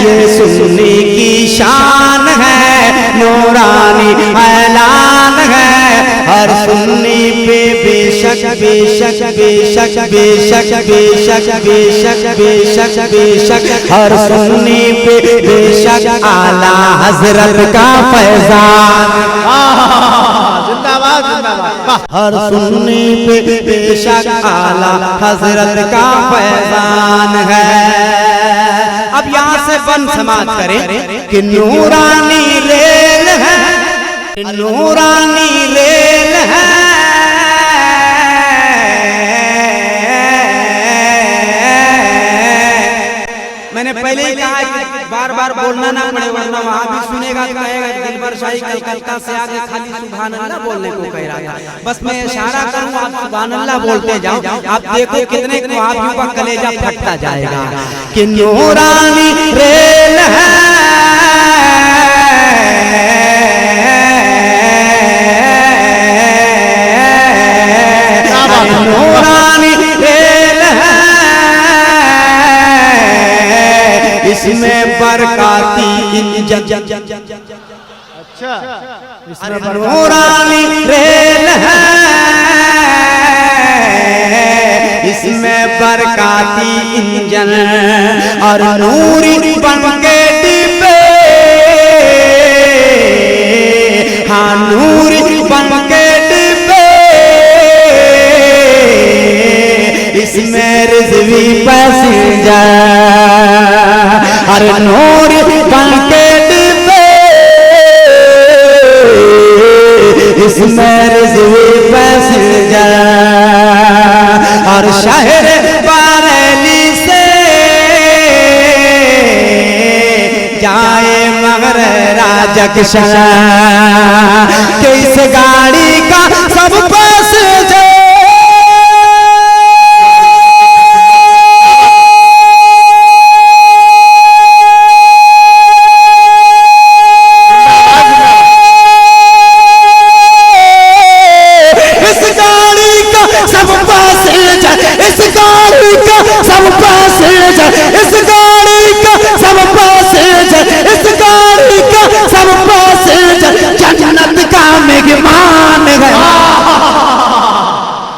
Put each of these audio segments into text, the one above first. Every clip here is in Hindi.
ये सुन्नी की शान है, नूरानी ऐलान है। हर सुन्नी पे बेशक बेशक बेशक बेशक बेशक बेशक बेशक बेशक हर सुन्नी पे बेशक आला हजरत का फैजान। जिंदाबाद जिंदाबाद। हर सुन्नी पे बेशक आला हजरत का फैजान है। अब यहाँ से बन समाज करें कि नूरानी रेल है, नूरानी रेल है। मैंने पहले ही कहा कि बार बार बोलना ना पड़े, वरना वहां भी सुनेगा कहेगा दिलबर शाही कलकत्ता से आके खाली सुभान अल्लाह बोलने को कह रहा था। बस मैं इशारा करूं, आप सुभान अल्लाह बोलते जाओ, आप देखो कितने को आप का कलेजा फटता जाएगा कि नूरानी रेल है, नूरानी रेल है। इसमें बरकाती इंजन, अच्छा नूरानी रेल है। इसमें बरकाती इंजन और नूरी बनके डिब्बे, हाँ नूरी बनके डिब्बे। इसमें रिज़वी पैसेंजर और नूरी बनके डिब्बे। इसमें रिज़वी पैसेंजर और शहर बरेली से जाए मगर राजक्शन के इस गाड़ी का सब पैसेंजर।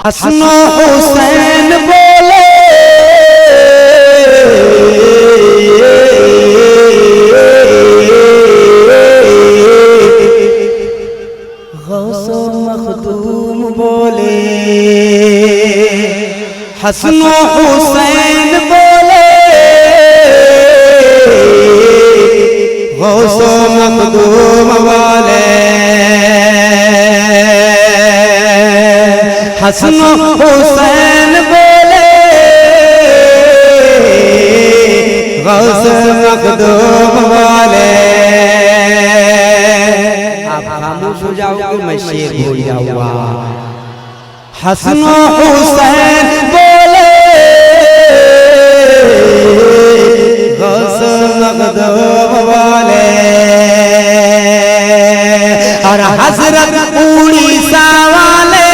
हसनो हुसैन बोले गौसो मखदूम बोले, हसनो हुसैन बोले गौसो मखदूम बोले। हसनो हुसैन बोले गौस मखदूम बोले। आप खामोश हो जाओगे, मैं शेर बोल जाऊंगा। हसनो हुसैन बोले गौस मखदूम बोले। और हजरत उड़ीसा वाले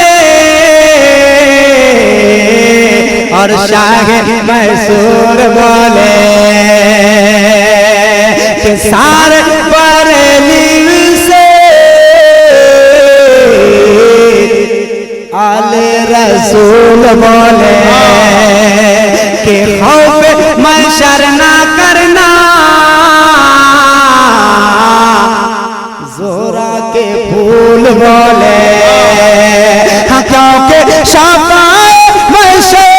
और शाह मैसूर बोले कि सारे बरेली से आले रसूल बोले कि खौफ महशर ना करना, जोरा के फूल बोले। हाँ क्योंकि शफ़ाए महशर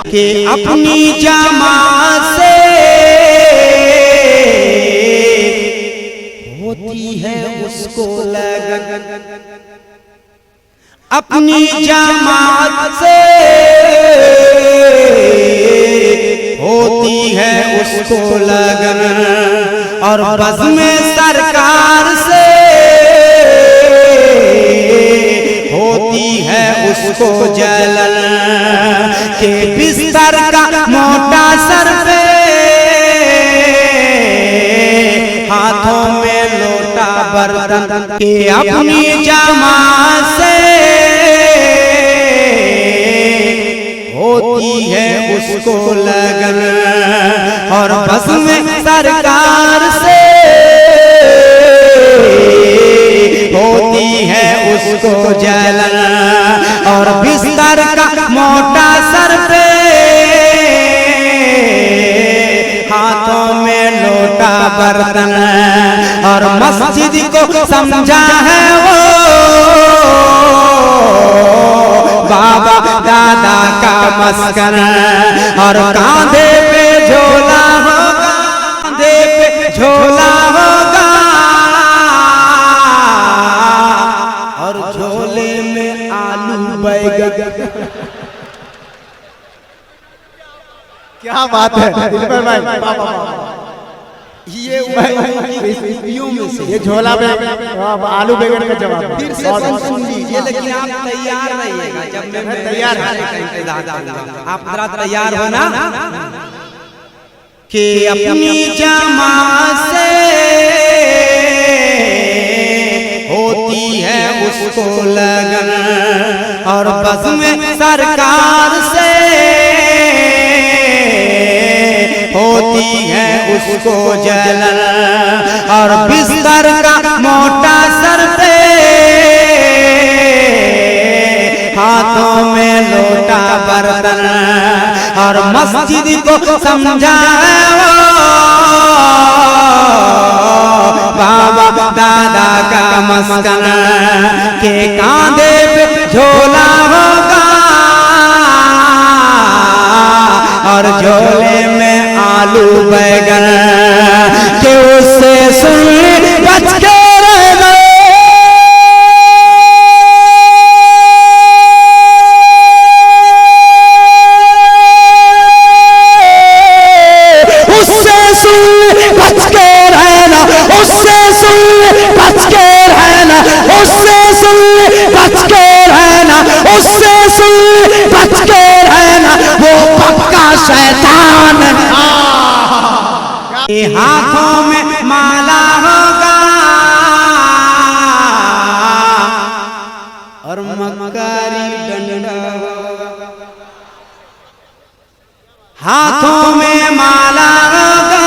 कि अपनी जमात से होती है उसको लगन, अपनी जमात से होती है उसको लगन। और बज़्म सरकार से के बिस्तर का मोटा सर पे, हाथों में लोटा बर्तन के अपनी जमा से होती है उसको लगन, और बस में सरकार से होती है उसको जलन, और बिस्तर का मोटा सर पे, हाथों में लोटा बर्तन, और मस्जिद को समझा है वो बाबा दादा का मस्कन, और कांधे पे झोला होगा, कांधे पे झोला होगा, और झोले में आलू बैगन। क्या बात है दिलबर भाई, ये झोला में आलू बैगन का जवाब फिर से सुन लीजिए, लेकिन आप तैयार रहिएगा। जब मैं तैयार आप जरा तैयार हो ना, कि अपनी जमा से होती है उसको लगन, और बस में सरकार से होती है उसको जलन, और बिस्तर का मोटा सर पे, हाथों में लोटा बर्तन, और मस्जिद को समझा वो बाबा दादा का मस्कन, के कांधे पे झोला होगा, और झोले में आलू बैगन, के उससे सुन बच के रहना, उससे सुन बच के रहना, उससे सुन बच के रहना, उससे सुन बच के रहना, उससे सुन बच के रहना, वो पक्का शैतान है। हाथों में माला होगा, और मकरी डंडा होगा, हाथों में माला होगा,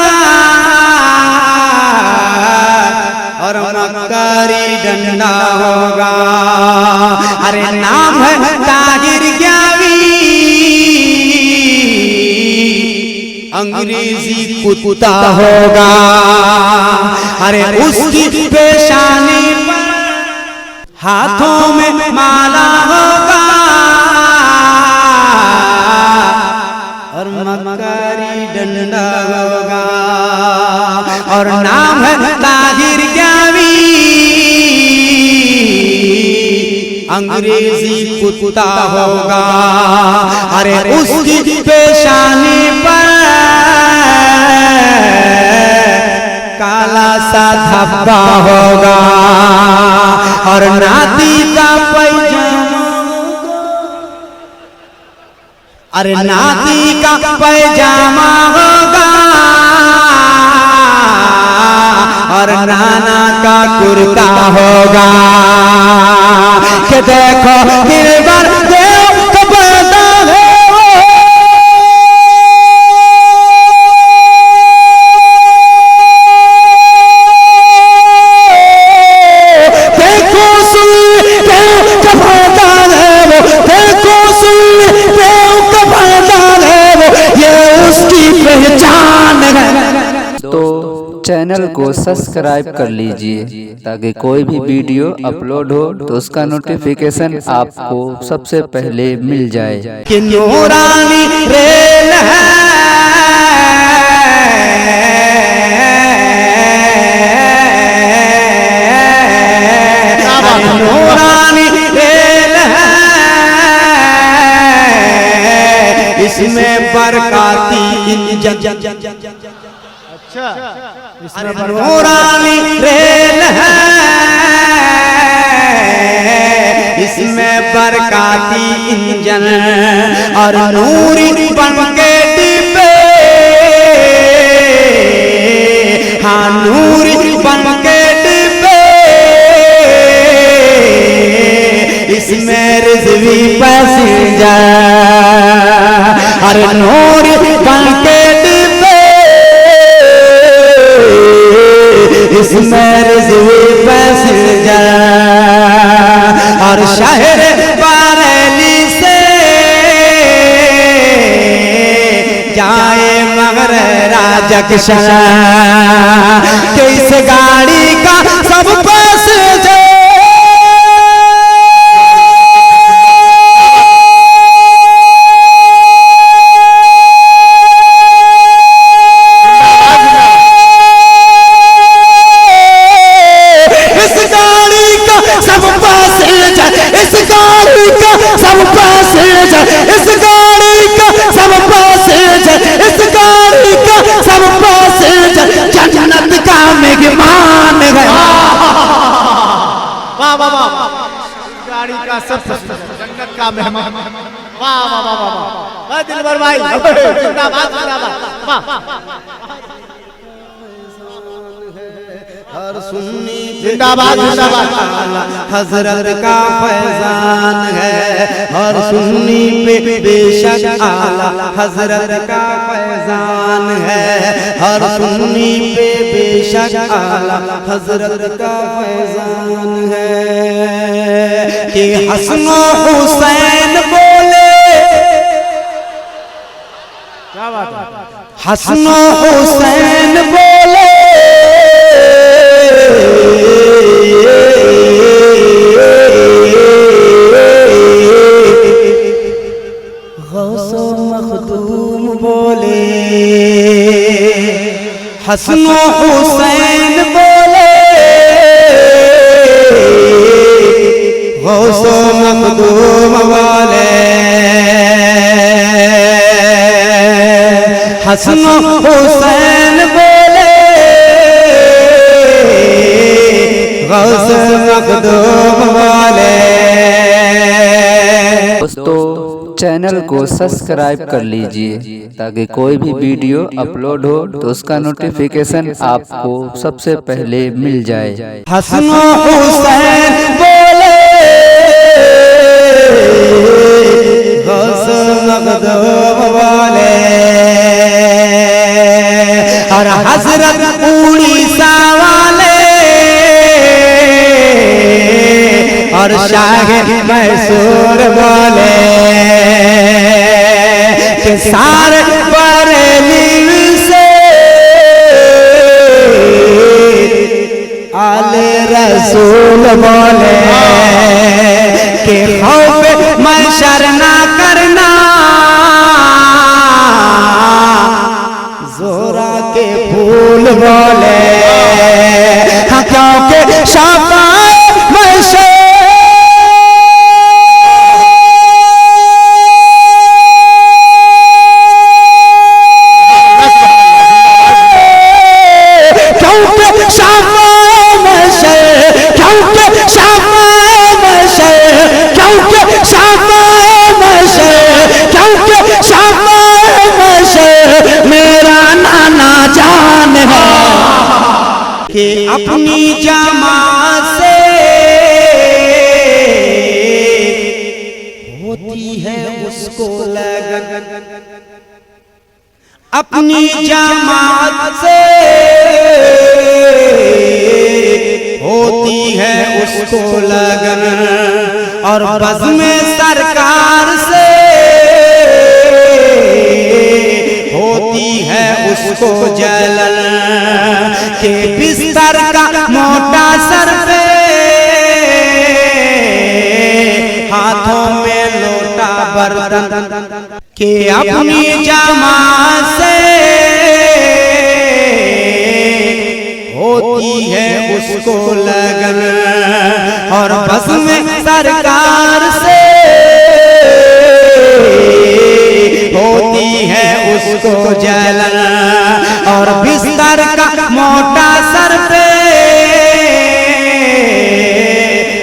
और मकरी डंडा होगा। अरे नाम है ताहिर ज्ञावी, अंग्रेजी कुत्ता होगा। अरे उसकी पेशानी पर हाथों में माला होगा, और मकरी डंडा होगा, और नाम है ताहिर ज्ञावी, अंग्रेजी कुत्ता होगा। अरे उसकी पेशानी पर काला सा धब्बा होगा, और नाती का पैजामा, अरे नाती का पैजामा होगा, और नाना का कुर्ता होगा। कि देखो दिलबर देव का बंदा है, देखो सुन देव का बंदा है वो, देखो सुन देव का बंदा है वो, ये उसकी पहचान है। तो चैनल को सब्सक्राइब कर लीजिए, ताकि कोई भी वीडियो अपलोड हो तो उसका नोटिफिकेशन आपको सबसे पहले मिल जाए। कि नूरानी रेल है, नूरानी रेल है, इसमें बरकाती इंजन, नूरानी रेल है, इसमें बरकाती इंजन और नूरी बनके डिब्बे, हाँ नूरी बनके डिब्बे, इसमें रिजवी पैसेंजर और नूरी बनके डिब्बे, इसमें रिजवी पैसेंजर और शहर बरेली से जाए मगर राजक्शन, किस गाड़ी का सब पैसेंजर गाड़ी का सब जन्नत का मेहमान। वाह वाह वाह वाह वाह दिलबर भाई, जिंदाबाद जिंदाबाद। वाह हर सुन्नी जिंदाबाद जिंदाबाद। हजरत का फैजान है, हर सुन्नी पे बेशक आला हजरत का फैजान है, हर सुन्नी पे बेशक आला हजरत का फैजान है। कि हसन हुसैन बोले, क्या बात है, हसन हुसैन बोले, गौसो मखदूम बोले, हसन हुसैन बोले, गौसो मखदूम बोले, हसन हुसैन बोले, गौसो मखदूम बोले। दोस्तों चैनल को सब्सक्राइब कर लीजिए ताकि कोई भी वीडियो अपलोड हो तो उसका नोटिफिकेशन आपको सबसे पहले मिल जाए। हसन हुसैन बोले, गौस मखदूम बोले, और हजरत उड़ीसा वाले और शाह मैसूर बोले, कि सारे बरेली से आले रसूल बोले, कि खौफ महशर ना करना, जोरा के फूल बोले, हाँ क्योंकि शाफाए महशर कि अपनी जमात से होती है उसको लगन, अपनी जमात से होती है उसको लगन, और बज़्म सरकार से होती है उसको जलन, के बिस्तर का मोटा सर पे हाथों में लोटा बर्तन, के अपनी जमात से होती है उसको लगन, और बज़्म सरकार से होती है उसको जलन, और बिस्तर का मोटा सर पे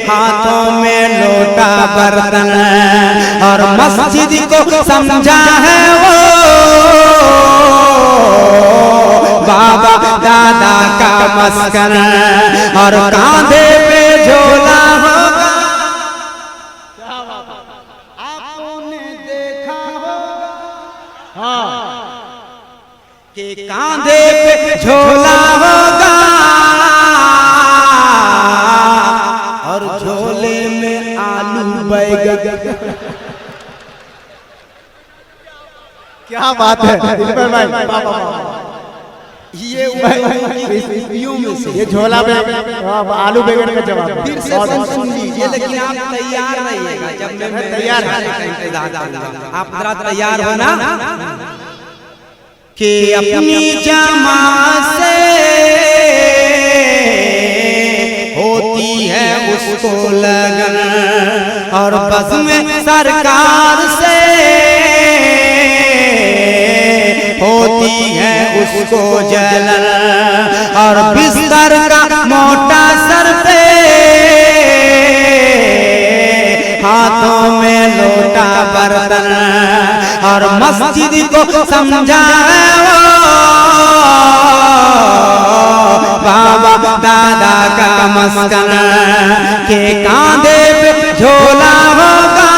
हाथों में लोटा बर्तन और मस्जिद को समझा है वो बाबा दादा का मस्कन और कांधे पे झोला होगा। आपने देखा होगा कि कांधे पे झोला होगा और झोले में आलू बैगन। क्या बात है दिलबर भाई, ये ये झोला में आलू बैगन का जवाब। फिर से सुन लीजिए, लेकिन आप तैयार रहिएगा। जब मैं तैयार आप जरा तैयार हो ना कि अपनी जमा से होती है उसको लगन और बस में सरकार से होती है उसको जलन और बिस्तर का मोटा सर पे हाथों में लोटा बर्तन और मस्जिद को समझा है वो बाबा दादा का मस्कन के कांधे पे झोला होगा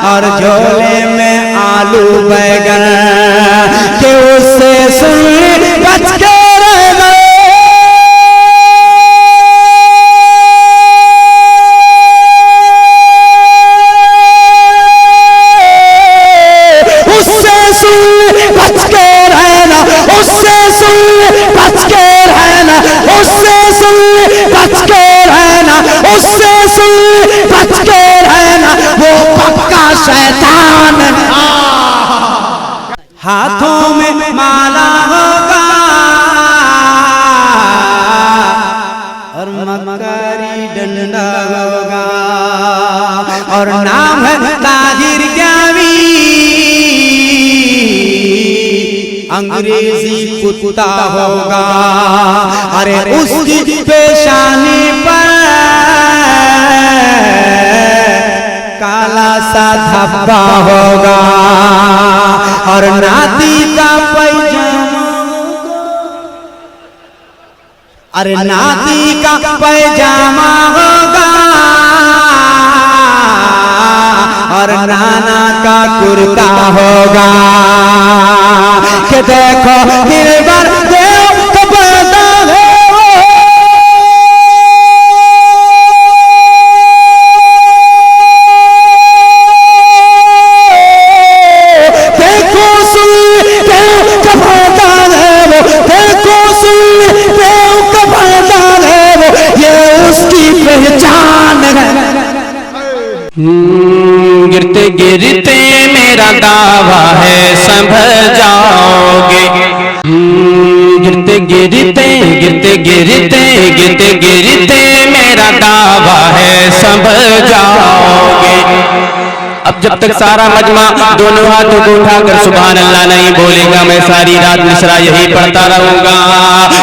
और झोले में आलू बैगन के उससे सुन बच के रहना। उससे सुन बच के रहना, उससे सुन बच के रहना, उससे सुन बच के रहना, उससे सुन बच के रहना, वो पक्का शैतान। हाथों में माला होगा और मकरी डंडा होगा और नाम है ताहिर ज्ञानी, अंग्रेजी कुत्ता होगा। अरे उसकी पेशानी पर काला सा धब्बा होगा और नाती का पैजामा, अरे नाती का पैजामा होगा और नाना का कुर्ता होगा कि देखो दिलबर देव को बता है गिरते गिरते मेरा दावा है संभल जाओगे। गिरते गिरते गिरते गिरते गिरते गिरते मेरा दावा है संभल जाओगे। अब जब तक सारा मजमा दोनों हाथों को उठाकर सुभान अल्लाह नहीं बोलेगा, मैं सारी रात मिसरा यही पढ़ता रहूंगा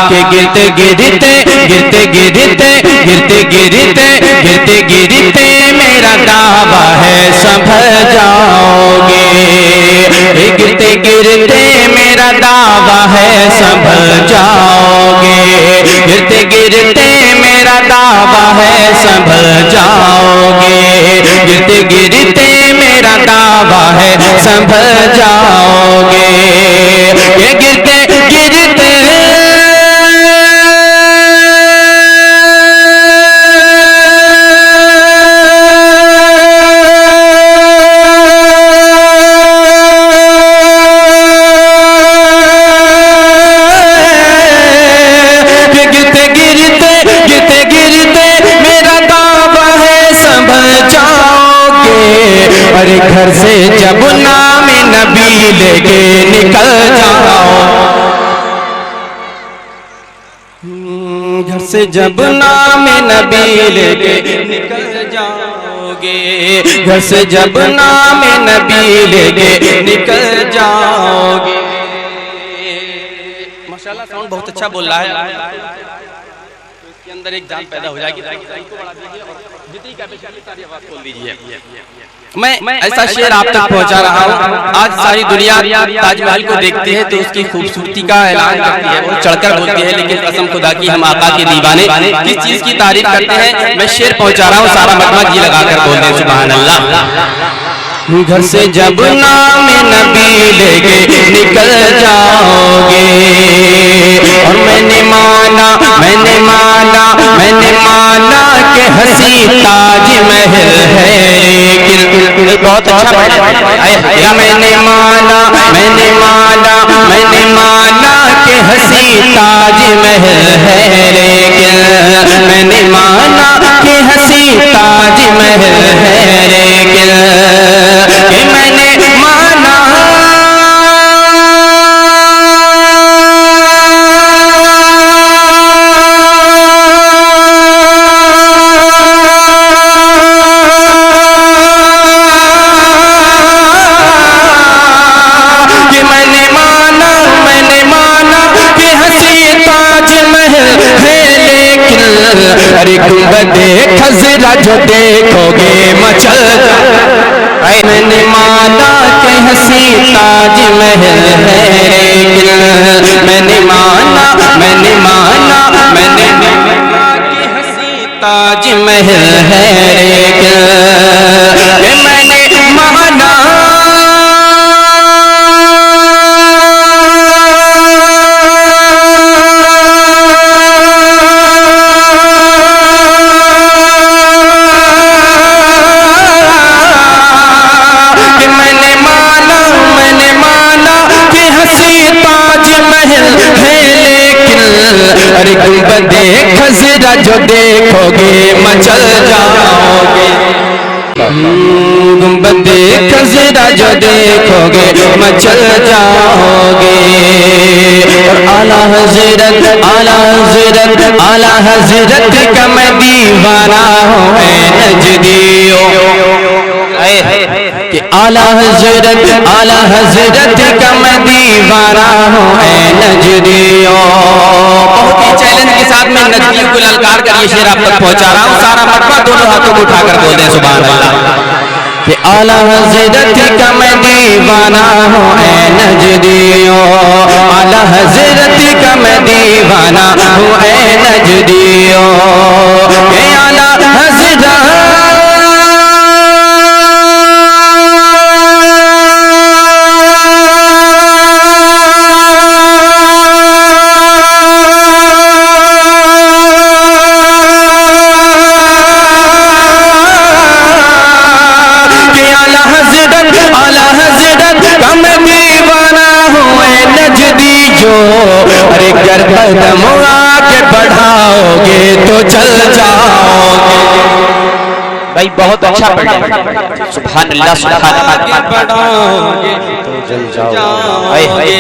कि गिरते गिरते गिरते गिरते गिरते गिरते गिरते गिरते मेरा दावा है संभल जाओगे। गिरते गिरते मेरा दावा है संभल जाओगे। गिरते गिरते मेरा दावा है संभल जाओगे। गिरते गिरते मेरा दावा है संभल जाओगे। ये गिरते गिरते अरे घर से जब नाम नबी लेके निकल जाओ, घर से जब नाम नबी लेके निकल जाओगे। घर से जब नाम नबी लेके निकल जाओगे। माशाल्लाह साउंड बहुत अच्छा बोल रहा है। अंदर एक जान पैदा हो जाएगी। जितनी कैपेसिटी सारी आवाज खोल दीजिए। मैं ऐसा शेर आप तक पहुंचा रहा हूँ। आज सारी दुनिया ताजमहल को देखती है तो उसकी खूबसूरती का ऐलान करती है, वो चढ़कर बोलती है, लेकिन कसम खुदा की हम आका के दीवाने किस चीज की तारीफ करते हैं। मैं शेर पहुंचा रहा हूँ, सारा मजमा जी लगाकर बोल दे सुभान अल्लाह। घर से जब नाम नबी लेके निकल जाओगे, और मैंने माना कि हंसी ताज महल है, लेकिन बहुत अच्छा या मैंने माना कि हंसी ताज महल है, लेकिन मैंने माना कि हंसी ताज महल है, लेकिन कि मैंने माना कि हंसी ताज महल है, लेकिन अरे गुंबदे खजरा जो देखोगे मचल। मैंने माना कि हंसी ताज महल है, लेकिन मैंने माना कि हंसी ताज महल है, लेकिन मैंने माना कि हंसी ताज महल है, लेकिन अरे गुंबदे खजरा जो देखोगे मचल जाओगे। गुंबदे खजरा जो देखोगे मचल जाओगे। और आला हजरत का मैं दीवाना हूँ नजदियों, कि आला हजरत का मैं दीवाना हूँ नजदियों। बहुत ही चैलेंज के साथ मैं नजदियों को ललकार कर ये शेर आप तक पहुंचा रहा हूँ। सारा मजमा दोनों हाथों को उठाकर बोल दें सुभान अल्लाह। कि आला हजरत का मैं दीवाना हूँ नजदियों, आला हजरत का मैं दीवाना हूँ नजदियों। कि आला हजरत का मैं दीवाना हूँ नजदी जो, अरे गर कदम आगे बढ़ाओगे तो चल जाओगे। भाई बहुत अच्छा पढ़ा सुभान अल्लाह सुभान अल्लाह। बढ़ाओगे तो चल जाओगे,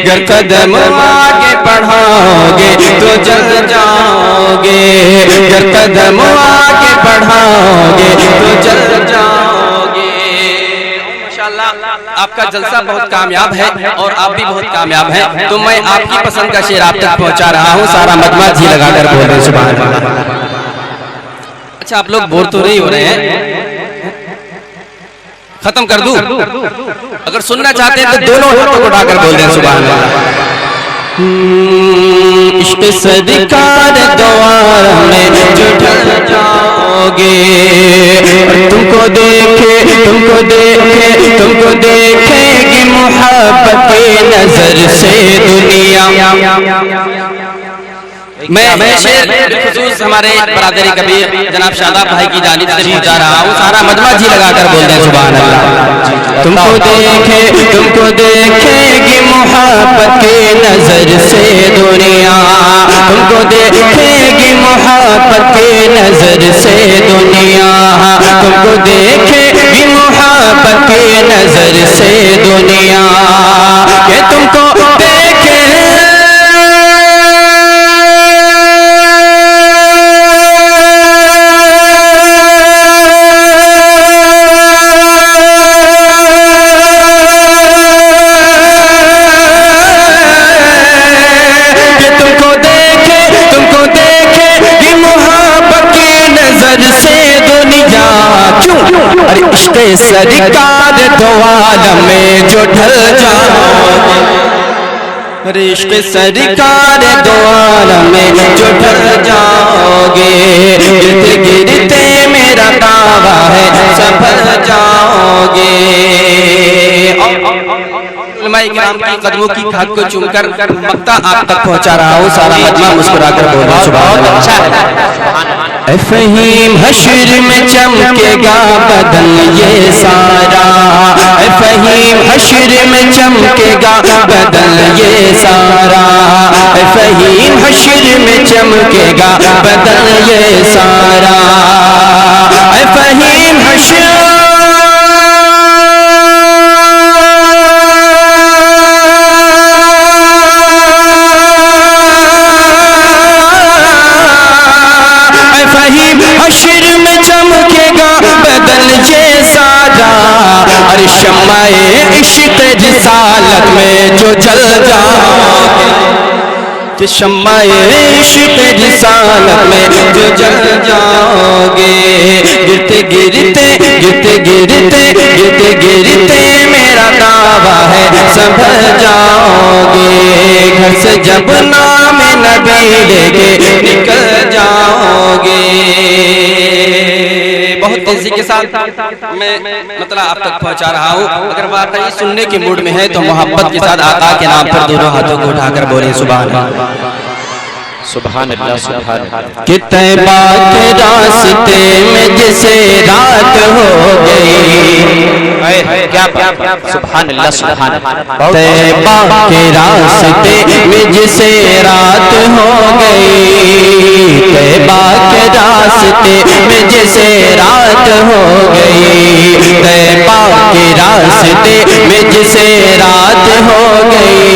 गर कदम आगे बढ़ाओगे तो चल जाओगे, गर कदम आगे बढ़ाओगे तो चल जाओगे। आपका जलसा बहुत कामयाब है और आप भी बहुत कामयाब हैं, तो मैं आपकी पसंद का शेर आप तक पहुंचा रहा हूं। सारा मजमा जी लगाकर बोल रहे सुभान अल्लाह। अच्छा आप लोग बोर तो नहीं हो रहे हैं? खत्म कर दूं? अगर सुनना चाहते हैं तो दोनों हाथों को उठाकर बोल दें सुभान अल्लाह। इश्क सदकार द्वार में जो ढल जाओगे, तुमको देखेगी मोहब्बत की नजर से दुनिया। मैं शेर खुसूस हमारे बरादरी कबीर जनाब शादाब भाई की जानिब से पहुंचा रहा हूँ। सारा मजमा जी लगाकर बोल दें सुभान अल्लाह। तुमको देखेगी मोहब्बत की नजर से दुनिया, तुमको देखेगी मोहब्बत की नजर से दुनिया, तुमको देखेगी मोहब्बत की नजर से दुनिया। ये तुमको देखे तुमको देखेगी क्यों? अरे इश्क़ सरकार दो आलम में जो ढल जाओगे, अरे इश्क़ सरकार दो आलम में जो ढल जाओगे, गिरते गिरते मेरा दावा है संभल जाओगे। उलमाए किराम की कदमों की खाक को चूमकर मक्ता आप तक पहुंचा रहा हूँ। सारा मजमा मुस्कुराकर बोल रहा है सुभान अल्लाह। अच्छा है। फहीम हश्र में चमकेगा बदन ये सारा, फहीम हश्र में चमकेगा बदन ये सारा, फहीम हश्र में चमकेगा बदन ये सारा, फहीम हश्र हश्र में चमकेगा बदन ये सारा, अरे शम्माए इश्क़ रिसालत में जो जल जाओगे, कि शम्माए इश्क़ रिसालत में जो जल जाओगे, गिरते गिरते गिरते गिरते गिरते गिरते मेरा दावा है संभल जाओगे, घर से जब नाम नबी लेके निकल जाओगे। बहुत तेजी के साथ मैं मतलब आप तक पहुंचा रहा हूँ। अगर वाकई सुनने के मूड में है तो मोहब्बत के साथ आका के नाम पर दोनों हाथों को उठाकर बोले सुभान अल्लाह सुभान अल्लाह सुभान अल्लाह। कि तैबा के रास्ते में जिसे रात हो गई, क्या सुभान अल्लाह सुभान अल्लाह। तैबा के रास्ते में जिसे रात हो गई, तैबा के रास्ते में जिसे रात हो गई, तैबा के रास्ते में जिसे रात हो गई।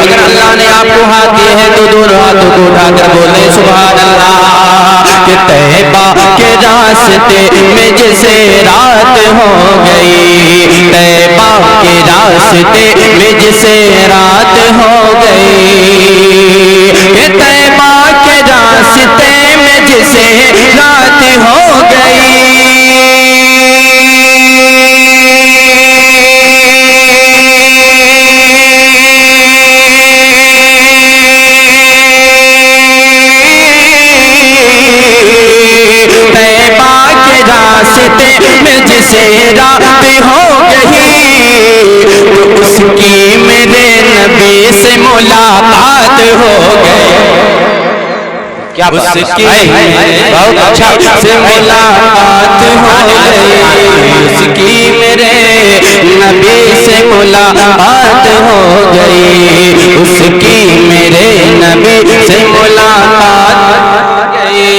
अगर अल्लाह ने आपको हाथ दिए हैं तो दोनों हाथों को उठाकर बोले सुभान अल्लाह। कि तैबा के रास्ते में जिसे रात हो गई, तैबा के रास्ते में जिसे रात हो गई, कि तैबा के रास्ते में जिसे रात हो गई, तैबा के रास्ते में जिसे रात हो गई, तो उसकी मेरे नबी से मुलाकात हो गई। क्या उसकी बहुत अच्छा से मुलाकात हो गई, उसकी मेरे नबी से मुलाकात हो गई, उसकी मेरे नबी से मुलाकात हो गई।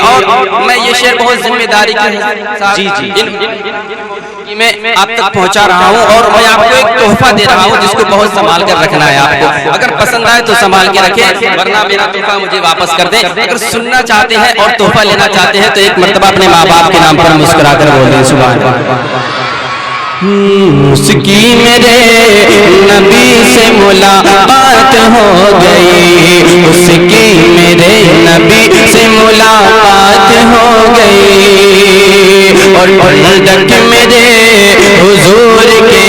और मैं ये शेर बहुत जिम्मेदारी के साथ मैं आप तक पहुंचा रहा हूं, और मैं आपको एक तोहफा दे रहा हूं जिसको बहुत संभाल कर रखना है आपको। अगर पसंद आए तो संभाल के रखें, वरना मेरा तोहफा मुझे वापस कर दें। अगर सुनना चाहते हैं और तोहफा लेना चाहते हैं तो एक मर्तबा अपने माँ बाप के नाम पर मुस्कुरा कर बोल दें सुभान अल्लाह। उसकी मेरे नबी से मुलाकात हो गई, उसकी मेरे नबी से मुलाकात हो गई, और ठंडक मेरे हुजूर के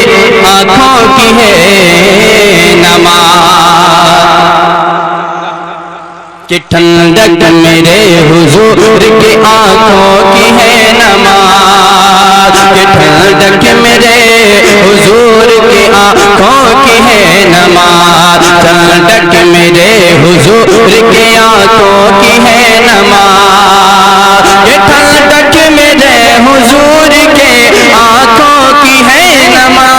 आँखों की है नमाज, कि ठंडक मेरे हुजूर के आँखों की है नमाज, कि ठंडक मेरे हुजूर की आँखों की है नमाज, ठंडक मेरे हुजूर की आँखों की है नमाज, कि ठंडक मेरे हुजूर के आँखों की है नमाज।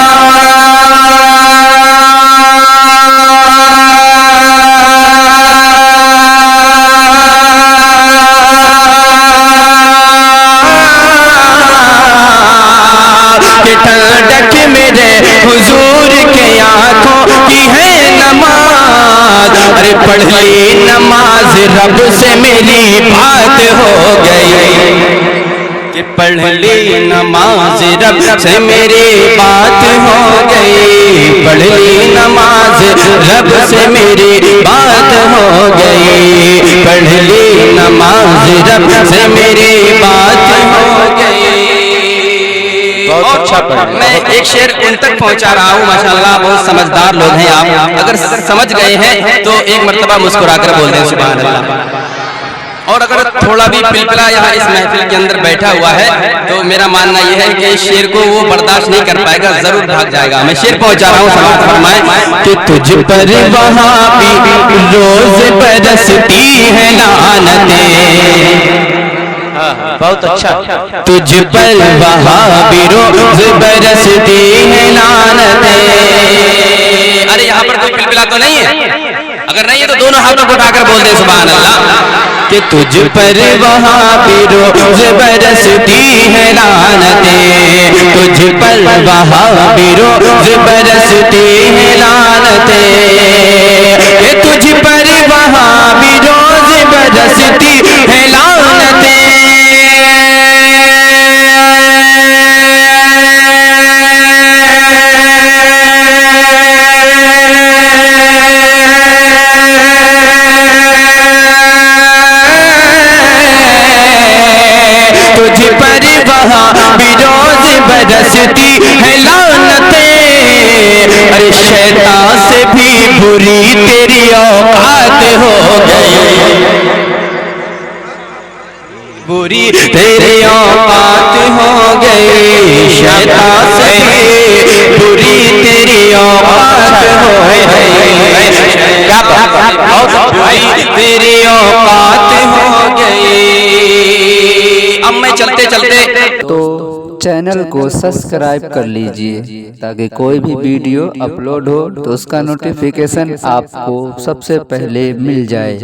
ठंडक मेरे हुजूर के आँखों की है नमाज, अरे पढ़ ली नमाज रब से मेरी बात हो गई, कि पढ़ ली नमाज रब से मेरी बात हो गई, पढ़ ली नमाज रब से मेरी बात हो गई, पढ़ ली नमाज रब से मेरी एक शेर उन तक पहुंचा रहा हूँ। माशाल्लाह बहुत समझदार लोग हैं आप, अगर समझ गए हैं तो एक मर्तबा मुस्कुराकर बोल दें सुभान अल्लाह। और अगर थोड़ा भी पिलपिला यहाँ इस महफिल के अंदर बैठा हुआ है तो मेरा मानना यह है कि इस शेर को वो बर्दाश्त नहीं कर पाएगा, जरूर भाग जाएगा। मैं शेर पहुंचा रहा हूँ, समाप्त फरमाएं कि तुझ पर वहाँ भी रोज बरसती है लानतें। बहुत अच्छा। तुझ पर वहाँ भी रोज बरसती है लानतें। अरे यहाँ पर कोई पिलपिला तो नहीं है? अगर नहीं है तो दोनों हाथों को उठाकर बोल दे सुभान अल्लाह। कि तुझ पर वहाँ भी रोज बरसती है लानतें, तुझ पर वहाँ भी रोज बरसती है लानतें, कि तुझ पर वहाँ भी रोज बरसती है लानतें। तुझ पर वहाँ भी रोज बरसती है लानतें। अरे शैतान से भी बुरी तेरी औकात हो गई, बुरी तेरी औकात हो गई। शैतान से भी बुरी तेरी औकात हो गई, बुरी तेरी औकात हो गई। अब मैं चलते चलते तो चैनल को सब्सक्राइब कर लीजिए ताकि कोई भी वीडियो अपलोड हो तो उसका नोटिफिकेशन आपको सबसे पहले मिल जाए।